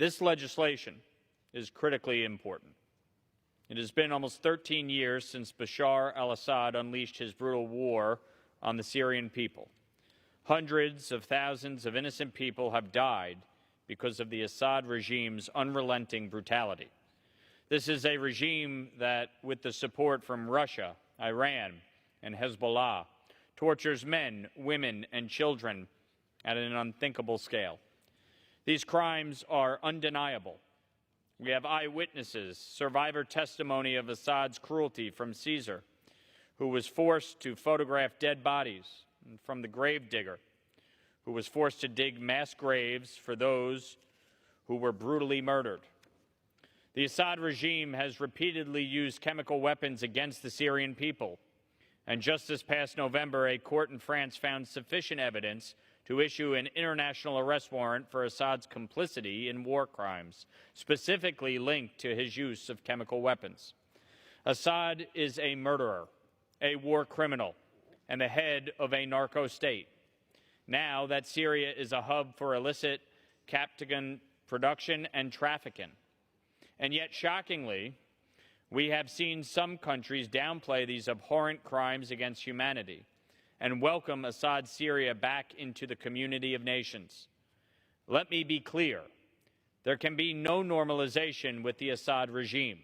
This legislation is critically important. It has been almost 13 years since Bashar al-Assad unleashed his brutal war on the Syrian people. Hundreds of thousands of innocent people have died because of the Assad regime's unrelenting brutality. This is a regime that, with the support from Russia, Iran, and Hezbollah, tortures men, women, and children at an unthinkable scale. These crimes are undeniable. We have eyewitnesses, survivor testimony of Assad's cruelty from Caesar, who was forced to photograph dead bodies, and from the gravedigger, who was forced to dig mass graves for those who were brutally murdered. The Assad regime has repeatedly used chemical weapons against the Syrian people, and just this past November, a court in France found sufficient evidence to issue an international arrest warrant for Assad's complicity in war crimes, specifically linked to his use of chemical weapons. Assad is a murderer, a war criminal, and the head of a narco state. Now that Syria is a hub for illicit captagon production and trafficking. And yet, shockingly, we have seen some countries downplay these abhorrent crimes against humanity and welcome Assad's Syria back into the community of nations. Let me be clear. There can be no normalization with the Assad regime.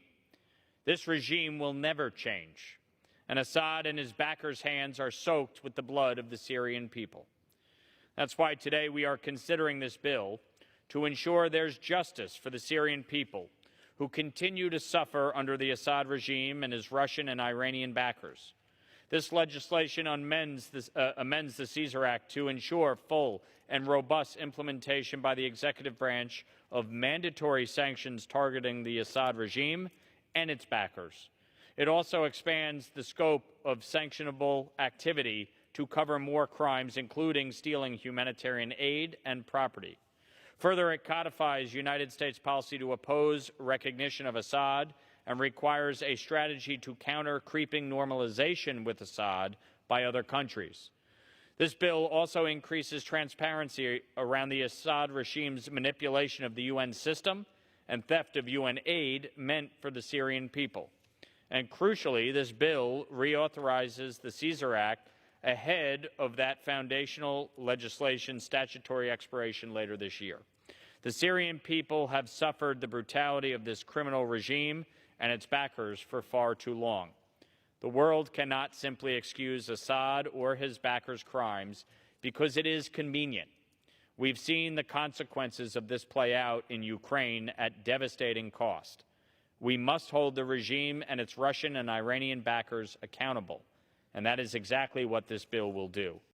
This regime will never change, and Assad and his backers' hands are soaked with the blood of the Syrian people. That's why today we are considering this bill to ensure there's justice for the Syrian people who continue to suffer under the Assad regime and his Russian and Iranian backers. This legislation amends the Caesar Act to ensure full and robust implementation by the executive branch of mandatory sanctions targeting the Assad regime and its backers. It also expands the scope of sanctionable activity to cover more crimes, including stealing humanitarian aid and property. Further, it codifies United States policy to oppose recognition of Assad and requires a strategy to counter creeping normalization with Assad by other countries. This bill also increases transparency around the Assad regime's manipulation of the UN system and theft of UN aid meant for the Syrian people. And crucially, this bill reauthorizes the Caesar Act ahead of that foundational legislation's statutory expiration later this year. The Syrian people have suffered the brutality of this criminal regime and its backers for far too long. The world cannot simply excuse Assad or his backers' crimes because it is convenient. We've seen the consequences of this play out in Ukraine at devastating cost. We must hold the regime and its Russian and Iranian backers accountable, and that is exactly what this bill will do.